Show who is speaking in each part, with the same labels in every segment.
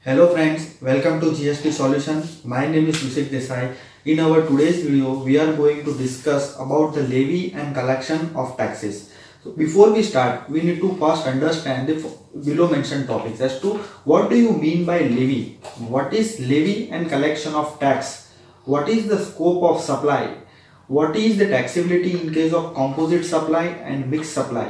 Speaker 1: Hello friends, welcome to GST Solution. My name is Vishek Desai. In our today's video, we are going to discuss about the levy and collection of taxes. So before we start, we need to first understand the below mentioned topics as to what do you mean by levy, what is levy and collection of tax, what is the scope of supply, what is the taxability in case of composite supply and mixed supply,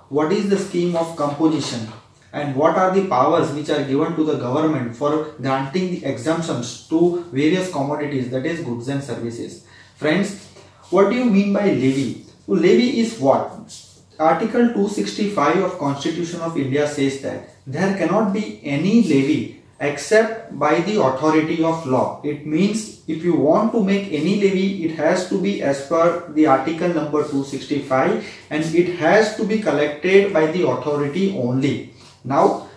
Speaker 1: what is the scheme of composition, and what are the powers which are given to the government for granting the exemptions to various commodities, that is goods and services. Friends, what do you mean by levy? So levy is what? Article 265 of Constitution of India says that there cannot be any levy except by the authority of law. It means if you want to make any levy, it has to be as per the article number 265 and it has to be collected by the authority only. Now,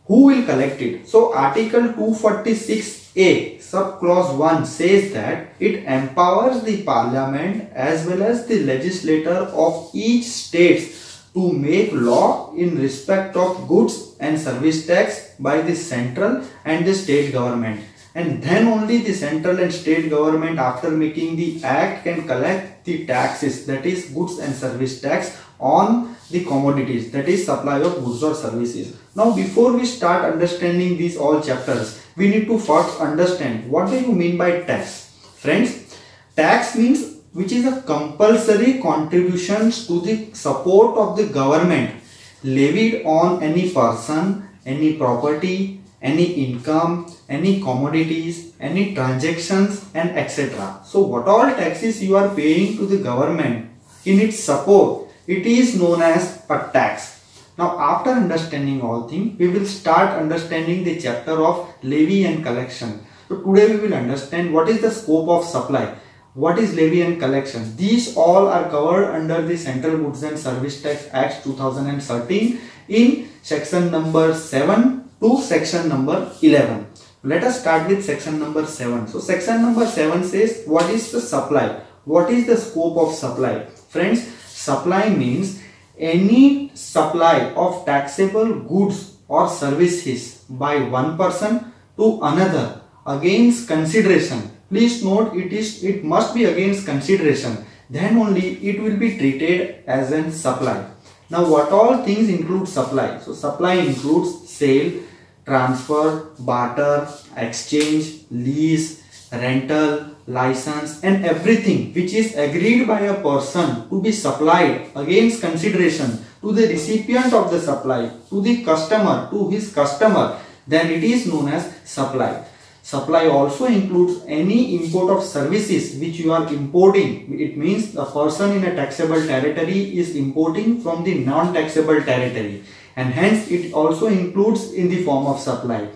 Speaker 1: who will collect it? So, Article 246A, subclause 1 says that it empowers the Parliament as well as the legislator of each state to make law in respect of goods and service tax by the central and the state government. And then only the central and state government, after making the act, can collect the taxes, that is goods and service tax, on the commodities, that is supply of goods or services. Now before we start understanding these all chapters, we need to first understand what do you mean by tax. Friends, tax means which is a compulsory contributions to the support of the government levied on any person, any property, any income, any commodities, any transactions and etc. So what all taxes you are paying to the government in its support, it is known as a tax. Now after understanding all things, we will start understanding the chapter of levy and collection. So today we will understand what is the scope of supply, what is levy and collection. These all are covered under the Central Goods and Service Tax Act 2013 in section number 7 to section number 11. Let us start with section number 7. So section number 7 says what is the supply, what is the scope of supply. Friends, supply means any supply of taxable goods or services by one person to another against consideration. Please note it must be against consideration. Then only it will be treated as a supply. Now what all things include supply? So supply includes sale, transfer, barter, exchange, lease, rental, license and everything which is agreed by a person to be supplied against consideration to the recipient of the supply, to the customer, to his customer, then it is known as supply. Supply also includes any import of services which you are importing. It means the person in a taxable territory is importing from the non-taxable territory, and hence it also includes in the form of supply.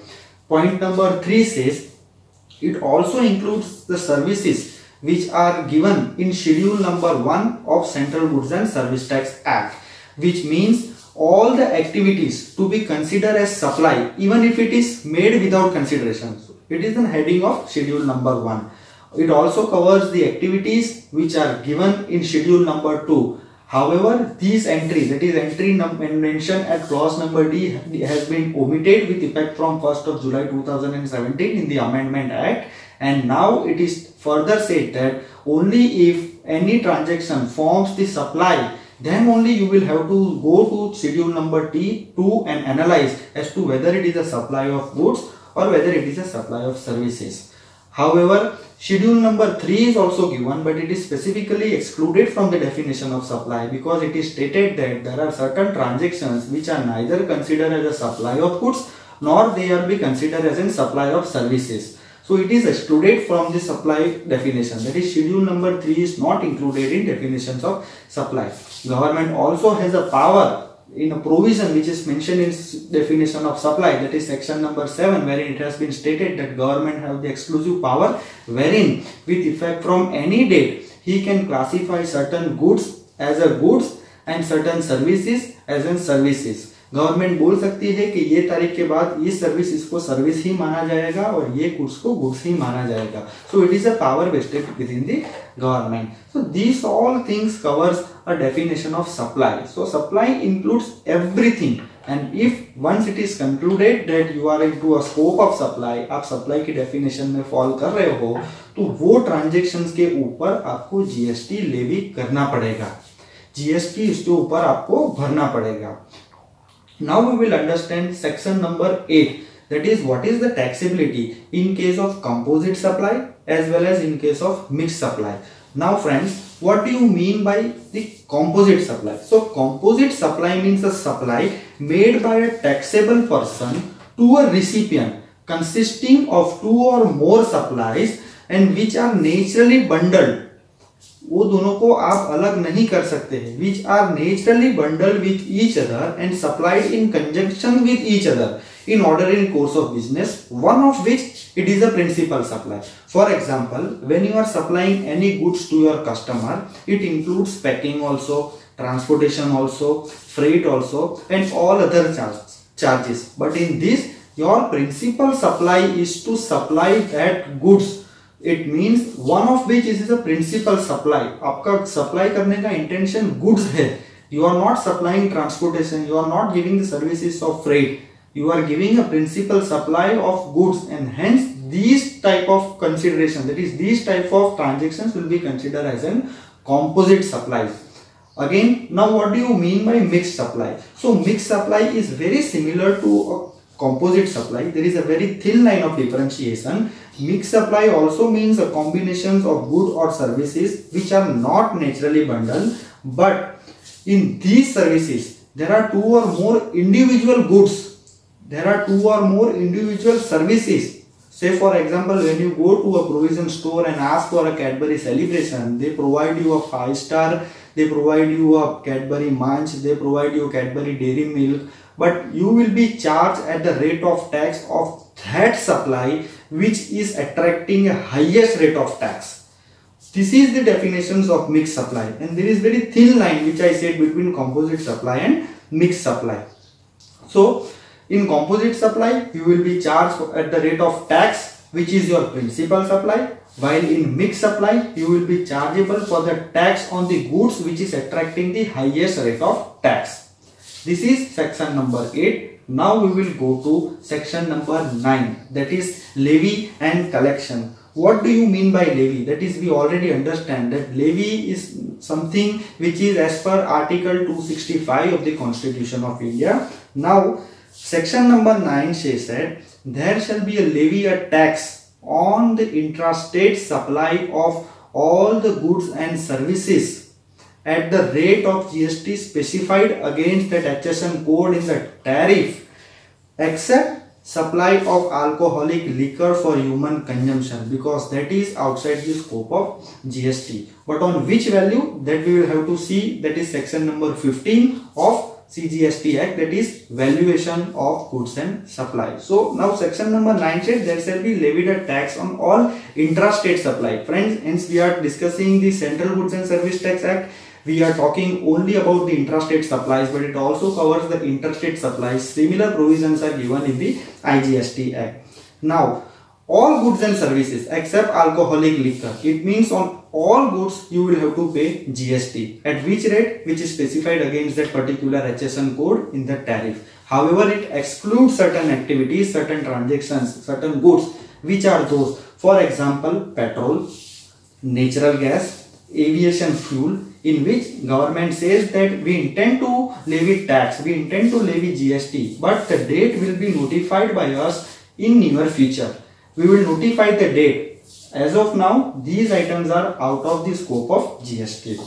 Speaker 1: Point number 3 says it also includes the services which are given in schedule number 1 of Central Goods and Service Tax Act, which means all the activities to be considered as supply even if it is made without consideration. So it is the heading of schedule number 1. It also covers the activities which are given in schedule number 2. However, these entries, that is entry mentioned at clause number D, has been omitted with effect from 1st of July 2017 in the Amendment Act, and now it is further said that only if any transaction forms the supply, then only you will have to go to schedule number T2 and analyze as to whether it is a supply of goods or whether it is a supply of services. However, schedule number 3 is also given, but it is specifically excluded from the definition of supply because it is stated that there are certain transactions which are neither considered as a supply of goods nor they are be considered as a supply of services. So it is excluded from the supply definition. That is, schedule number 3 is not included in definitions of supply. Government also has a power in a provision which is mentioned in definition of supply, that is section number 7, wherein it has been stated that government have the exclusive power wherein with effect from any date he can classify certain goods as a goods and certain services as in services. Government बोल सकती है कि ये तारीख के बाद ये service इसको सर्विस ही माना जाएगा और ये गुड्स को गुड्स ही माना जाएगा. So it is a power vested within the government. So this all things covers a definition of supply. So supply includes everything and if once it is concluded that you are into a scope of supply, आप supply की definition में fall कर रहे हो, तो वो transactions के ऊपर आपको जीएसटी लेवी करना पड़ेगा, जीएसटी इसके ऊपर आपको भरना पड़ेगा। Now we will understand section number 8, that is what is the taxability in case of composite supply as well as in case of mixed supply. Now friends, what do you mean by the composite supply? So composite supply means a supply made by a taxable person to a recipient consisting of two or more supplies and which are naturally bundled. वो दोनों को आप अलग नहीं कर सकते हैं, which are naturally bundled with each other and supplied in conjunction with each other in ordinary course of business, one of which it is a principal supply. For example, when you are supplying any goods to your customer, it includes packing also, transportation also, freight also, and all other charges. But in this, your principal supply is to supply that goods. It means one of which is a principal supply. आपका supply करने का intention goods है. You are not supplying transportation. You are not giving the services of freight. You are giving a principal supply of goods, and hence these type of consideration, that is these type of transactions will be considered as an composite supplies. Again, now what do you mean by mixed supply? So mixed supply is very similar to a composite supply. There is a very thin line of differentiation. Mixed supply also means a combinations of goods or services which are not naturally bundled, but in these services there are two or more individual goods, there are two or more individual services. Say for example, when you go to a provision store and ask for a Cadbury celebration, they provide you a 5-star, they provide you a Cadbury Munch, they provide you Cadbury Dairy Milk, but you will be charged at the rate of tax of that supply which is attracting a highest rate of tax. This is the definitions of mixed supply, and there is very thin line which I said between composite supply and mixed supply. So in composite supply you will be charged at the rate of tax which is your principal supply, while in mixed supply you will be chargeable for the tax on the goods which is attracting the highest rate of tax. This is section number 8. Now we will go to section number 9, that is levy and collection. What do you mean by levy? That is, we already understand that levy is something which is as per Article 265 of the Constitution of India. Now section number 9 says that there shall be a levy, a tax on the intrastate supply of all the goods and services at the rate of GST specified against that HSN code in the tariff, except supply of alcoholic liquor for human consumption, because that is outside the scope of GST. But on which value, that we will have to see. That is section number 15 of CGST Act, that is valuation of goods and supply. So now section number 9 says there shall be levied a tax on all intrastate supply. Friends, hence we are discussing the Central Goods and Service Tax Act. We are talking only about the intrastate supplies, but it also covers the interstate supplies. Similar provisions are given in the IGST Act. Now, all goods and services except alcoholic liquor, it means on all goods you will have to pay GST. At which rate? Which is specified against that particular HSN code in the tariff. However, it excludes certain activities, certain transactions, certain goods. Which are those? For example, petrol, natural gas, aviation fuel, in which government says that we intend to levy tax, we intend to levy GST, but the date will be notified by us in near future. We will notify the date. As of now, these items are out of the scope of GST.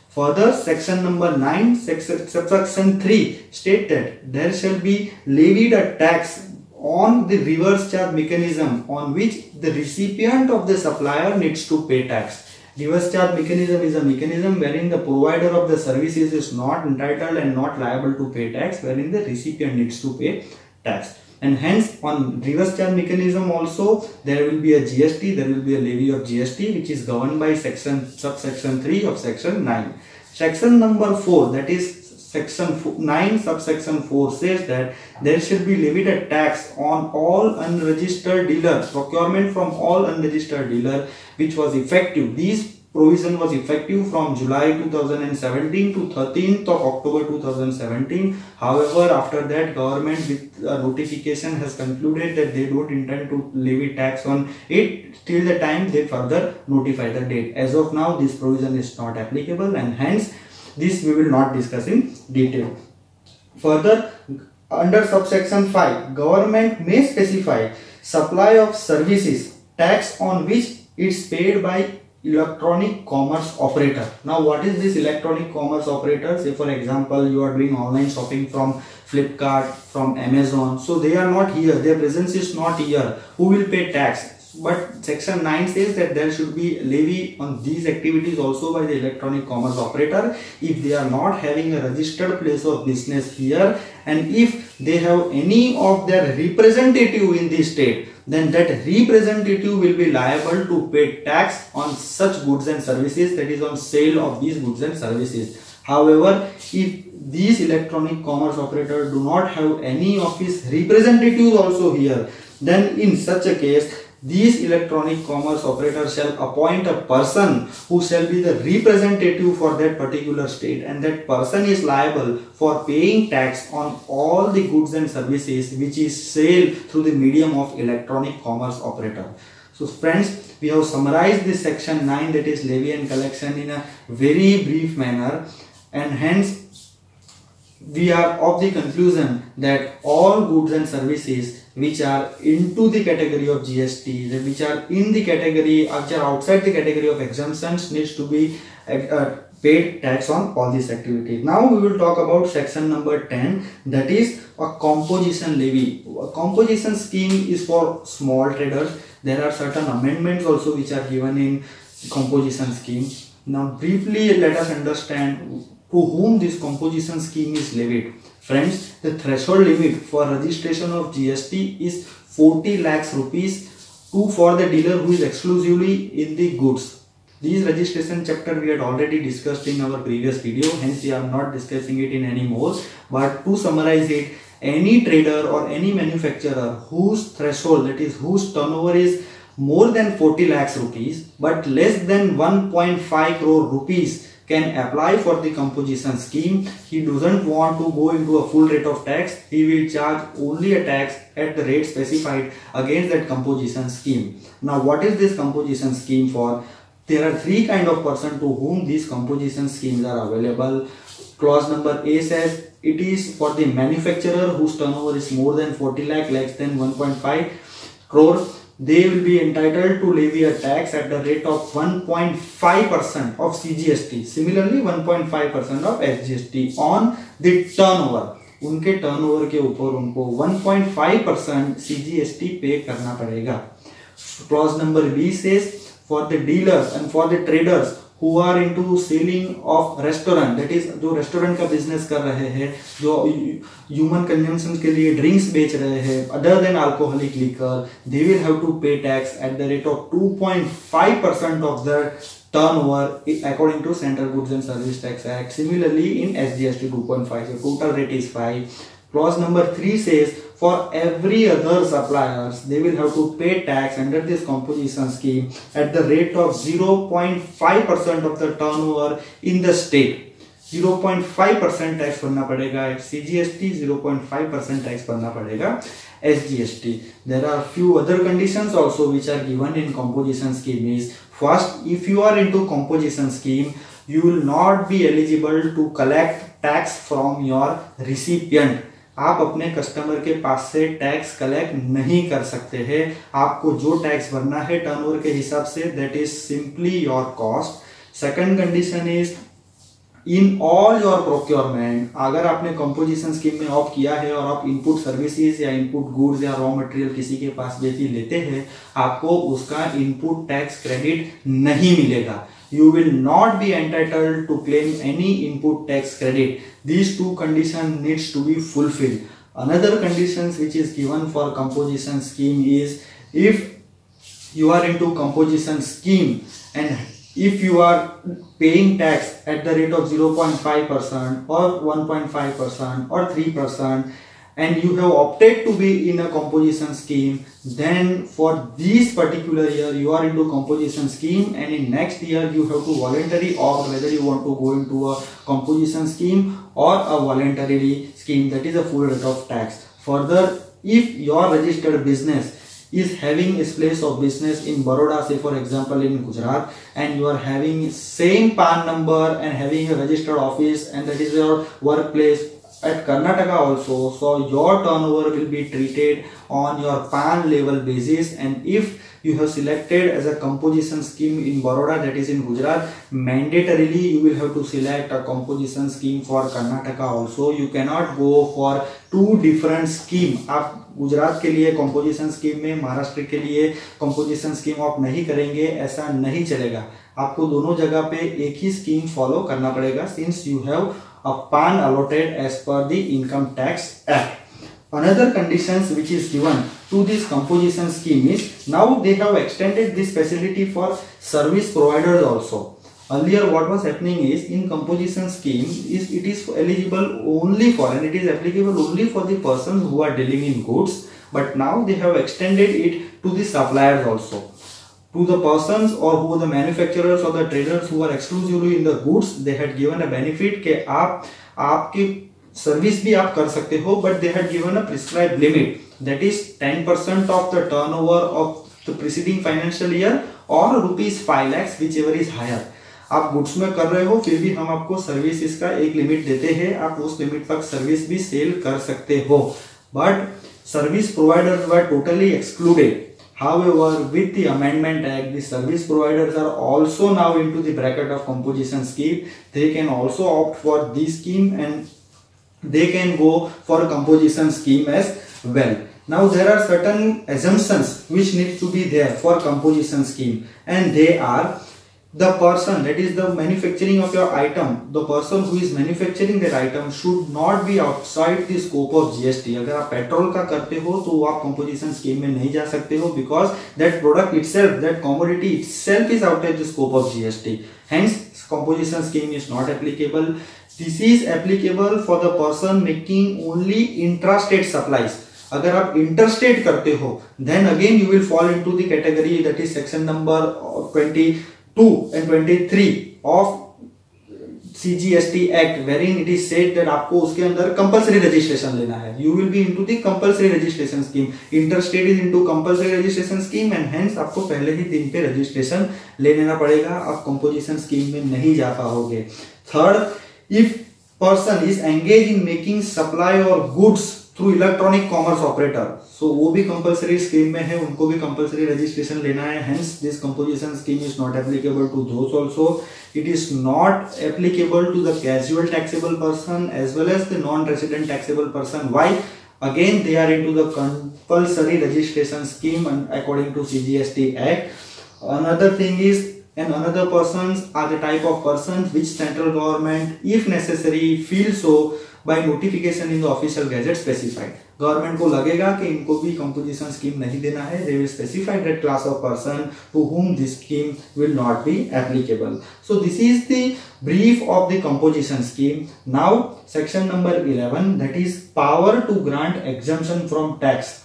Speaker 1: Further, section number 9, subsection 3 state that there shall be levied a tax on the reverse charge mechanism on which the recipient of the supplier needs to pay tax. Reverse charge mechanism is a mechanism wherein the provider of the services is not entitled and not liable to pay tax, wherein the recipient needs to pay tax. And hence on reverse charge mechanism also there will be a GST, there will be a levy of GST which is governed by subsection 3 of section 9. Section number 4, that is section 9 subsection 4 says that there should be levied a tax on all unregistered dealers, procurement from all unregistered dealer which was effective. These provision was effective from July 2017 to 13th of October 2017. However, after that, government with a notification has concluded that they don't intend to levy tax on it till the time they further notify the date. As of now, this provision is not applicable, and hence this we will not discuss in detail. Further, under subsection 5, government may specify supply of services tax on which it's paid by electronic commerce operator. Now, what is this electronic commerce operator? Say for example, you are doing online shopping from Flipkart, from Amazon. So they are not here, their presence is not here. Who will pay tax? But section 9 says that there should be levy on these activities also by the electronic commerce operator if they are not having a registered place of business here, and if they have any of their representative in the state, then that representative will be liable to pay tax on such goods and services, that is on sale of these goods and services. However, if these electronic commerce operators do not have any of his representatives also here, then in such a case, these electronic commerce operators shall appoint a person who shall be the representative for that particular state, and that person is liable for paying tax on all the goods and services which is sold through the medium of electronic commerce operator. So friends, we have summarized this section 9, that is levy and collection, in a very brief manner, and hence we are of the conclusion that all goods and services which are into the category of GST, which are in the category, which are outside the category of exemptions, needs to be paid tax on all these activities. Now we will talk about section number 10, that is a composition levy. A composition scheme is for small traders. There are certain amendments also which are given in composition scheme. Now briefly let us understand to whom this composition scheme is levied. Friends, the threshold limit for registration of GST is 40 lakhs rupees for the dealer who is exclusively in the goods. These registration chapter we had already discussed in our previous video, hence we are not discussing it in any more. But to summarize it, any trader or any manufacturer whose threshold, that is whose turnover is more than 40 lakhs rupees but less than 1.5 crore rupees can apply for the composition scheme. He doesn't want to go into a full rate of tax. He will charge only a tax at the rate specified against that composition scheme. Now, what is this composition scheme for? There are three kind of person to whom these composition schemes are available. Clause number A says it is for the manufacturer whose turnover is more than 40 lakh, less than 1.5 crore. They will be entitled to levy a tax at the rate of 1.5% of CGST. Similarly, 1.5% of SGST on the turnover. उनके turnover के ऊपर उनको 1.5% CGST पे करना पड़ेगा. Clause number B says for the dealers and for the traders who are into selling of restaurant, that is जो restaurant का business कर रहे हैं, जो ह्यूमन कंजम्पशन के लिए ड्रिंक्स बेच रहे हैं other than alcoholic liquor, they will have to pay tax at the rate of 2.5% of their turnover according to Central Goods and Service Tax Act. Similarly in SGST 2.5, so total rate is 5. Clause number 3 says for every other suppliers they will have to pay tax under this composition scheme at the rate of 0.5% of the turnover in the state. 0.5% tax भरना पड़ेगा at CGST, 0.5% tax भरना पड़ेगा SGST. There are few other conditions also which are given in composition scheme. Is first, if you are into composition scheme, you will not be eligible to collect tax from your recipient. आप अपने customer के पास से tax collect नहीं कर सकते हैं. आपको जो टैक्स भरना है टर्नओवर के हिसाब से, that is simply your cost. Second condition is in all your procurement. अगर आपने कंपोजिशन स्कीम में ऑप्ट किया है और आप इनपुट सर्विसेज या इनपुट गुड्स या रॉ मटेरियल किसी के पास बेची लेते हैं, आपको उसका इनपुट टैक्स क्रेडिट नहीं मिलेगा. You will not be entitled to claim any input tax credit. These two conditions needs to be fulfilled. Another conditions which is given for composition scheme is if you are into composition scheme and if you are paying tax at the rate of 0.5% or 1.5% or 3%, and you have opted to be in a composition scheme, then for this particular year you are into composition scheme, and in next year you have to voluntarily opt whether you want to go into a composition scheme or a voluntarily scheme, that is a full rate of tax. Further, if your registered business is having a place of business in Baroda, say for example in Gujarat, and you are having same PAN number and having a registered office, and that is your workplace at Karnataka also, so your turnover will be treated on your PAN level basis. And if you have selected as a composition scheme in Baroda, that is in Gujarat, mandatorily you will have to select a composition scheme for Karnataka also. You cannot go for two different scheme. आप गुजरात के लिए composition scheme में, महाराष्ट्र के लिए composition scheme आप नहीं करेंगे, ऐसा नहीं चलेगा। आपको दोनों जगह पे एक ही स्कीम फॉलो करना पड़ेगा, since you have a PAN allotted as per the Income Tax Act. Another conditions which is given to this composition scheme is, now they have extended this facility for service providers also. Earlier what was happening is, in composition scheme is it is eligible only for, and it is applicable only for the persons who are dealing in goods, but now they have extended it to the suppliers also, to the persons or who are the manufacturers or the traders who are exclusively in the goods. They had given a benefit कि आप आपकी service भी आप कर सकते हो, but they had given a prescribed limit, that is 10% of the turnover of the preceding financial year or ₹5 lakhs, whichever is higher. आप goods में कर रहे हो, फिर भी हम आपको सर्विस इसका एक लिमिट देते हैं, आप उस लिमिट तक सर्विस भी सेल कर सकते हो, but service providers were totally excluded. However, with the Amendment Act, the service providers are also now into the bracket of composition scheme. They can also opt for this scheme and they can go for a composition scheme as well. Now there are certain assumptions which need to be there for composition scheme, and they are the person, that is the manufacturing of your item, the person who is manufacturing that item should not be outside the scope of GST. अगर आप petrol का करते हो तो आप composition scheme में नहीं जा सकते हो, because that product itself, that commodity itself is outside the scope of GST. Hence, composition scheme is not applicable. This is applicable for the person making only intrastate supplies. अगर आप interstate करते हो, then again you will fall into the category, that is section number 22 and 23 of CGST Act, wherein it is said that आपको उसके अंदर compulsory registration लेना है. You will be into the compulsory registration scheme. Interstate is into compulsory registration scheme, and hence आपको पहले ही दिन पे registration ले लेना पड़ेगा, आप कंपोजिशन स्कीम में नहीं जा पाओगे. Third, if person is engaged in making supply or goods through electronic commerce operator, so वो भी कंपलसरी स्कीम में है, उनको भी कंपलसरी रजिस्ट्रेशन लेना है. Hence this composition scheme is not applicable to those also. It is not applicable to the casual taxable person as well as the non resident taxable person. Why? Again they are into the compulsory registration scheme according to CGST Act. Another thing is, and another persons are the type of persons which central government, if necessary, feel so by notification in the official gazette specified. Government को लगेगा कि इनको भी composition scheme नहीं देना है, they will specify that class of person to whom this scheme will not be applicable. So this is the brief of the composition scheme. Now section number 11, that is power to grant exemption from tax.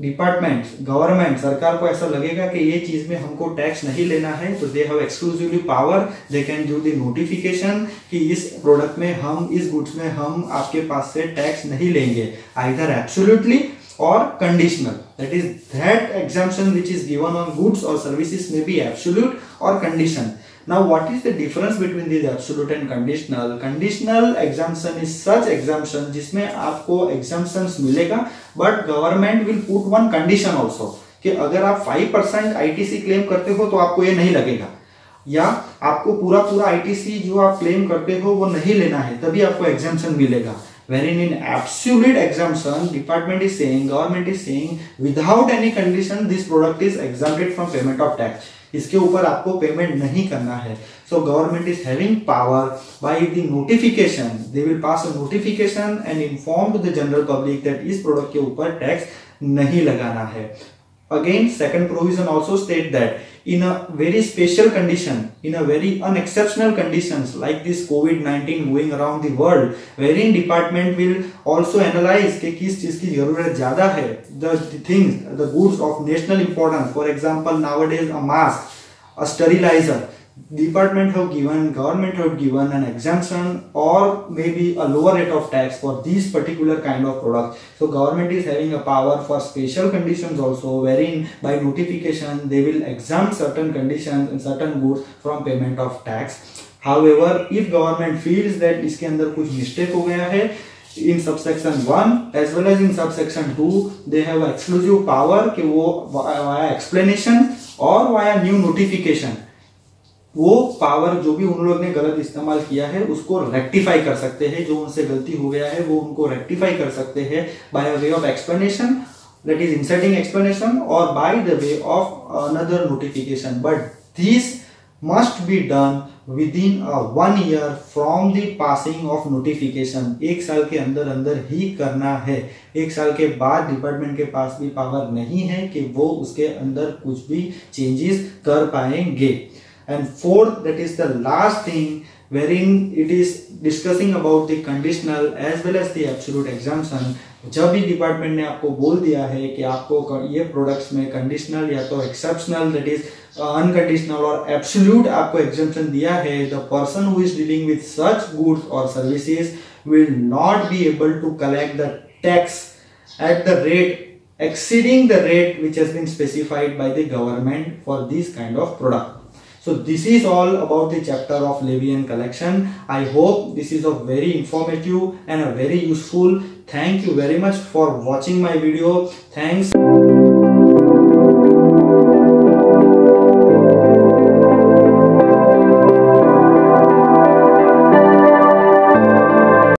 Speaker 1: Department, government, सरकार को ऐसा लगेगा कि ये चीज में हमको tax नहीं लेना है, तो they have exclusively power, they can do the notification कि इस प्रोडक्ट में हम, इस गुड्स में हम आपके पास से टैक्स नहीं लेंगे, आइदर एब्सोल्युटली और conditional. That is that exemption which is given on goods और सर्विसेज में बी एब्सोल्यूट और condition. Now what is the difference between these absolute and conditional? Conditional exemption is such exemption जिसमें आपको exemptions मिलेगा, but government will put one condition also कि अगर आप 5% ITC claim करते हो तो आपको ये नहीं लगेगा, या आपको पूरा ITC जो आप क्लेम करते हो वो नहीं लेना है, तभी आपको exemption मिलेगा. Wherein in absolute exemption, department is saying, government is saying, without any condition this product is exempted from payment of tax. इसके ऊपर आपको पेमेंट नहीं करना है. So government is having power by the notification. They will pass a notification and inform to the general public that इस product के ऊपर tax नहीं लगाना है. again second provision also state that in a very special condition, in a very unexceptional conditions like this COVID-19 going around the world, wherein department will also analyze कि किस चीज की जरूरत ज्यादा है, the things, the goods of national importance, for example nowadays a mask, a sterilizer, government have given an exemption or maybe a lower rate of tax for these particular kind of products. So government is having a power for special conditions also, wherein by notification they will exempt certain conditions and certain goods from payment of tax. However, if government feels that इसके अंदर कुछ mistake हो गया है, in subsection 1 as well as in subsection 2 they have exclusive power कि वो via explanation और via new notification वो पावर जो भी उन लोग ने गलत इस्तेमाल किया है उसको रेक्टिफाई कर सकते हैं, जो उनसे गलती हो गया है वो उनको रेक्टिफाई कर सकते हैं by way of explanation, that is inserting explanation, और by the way of another notification, but this must be done within 1 year from the passing of notification. 1 साल के अंदर अंदर ही करना है। 1 साल के बाद डिपार्टमेंट के पास भी पावर नहीं है कि वो उसके अंदर कुछ भी चेंजेस कर पाएंगे। And fourth, that is the last thing wherein it is discussing about the conditional as well as the absolute exemption। जब भी डिपार्टमेंट ने आपको बोल दिया है कि आपको ये प्रोडक्ट्स में कंडीशनल या तो एक्सेप्शनल दैट इज अनकंडीशनल और एब्सोल्यूट आपको एग्जेम्पशन दिया है, the person who is dealing with such goods और services will not be able to collect the tax at the rate exceeding the rate which has been specified by the government for this kind of product. So this is all about the chapter of levy and collection. I hope this is a very informative and a very useful. Thank you very much for watching my video. Thanks.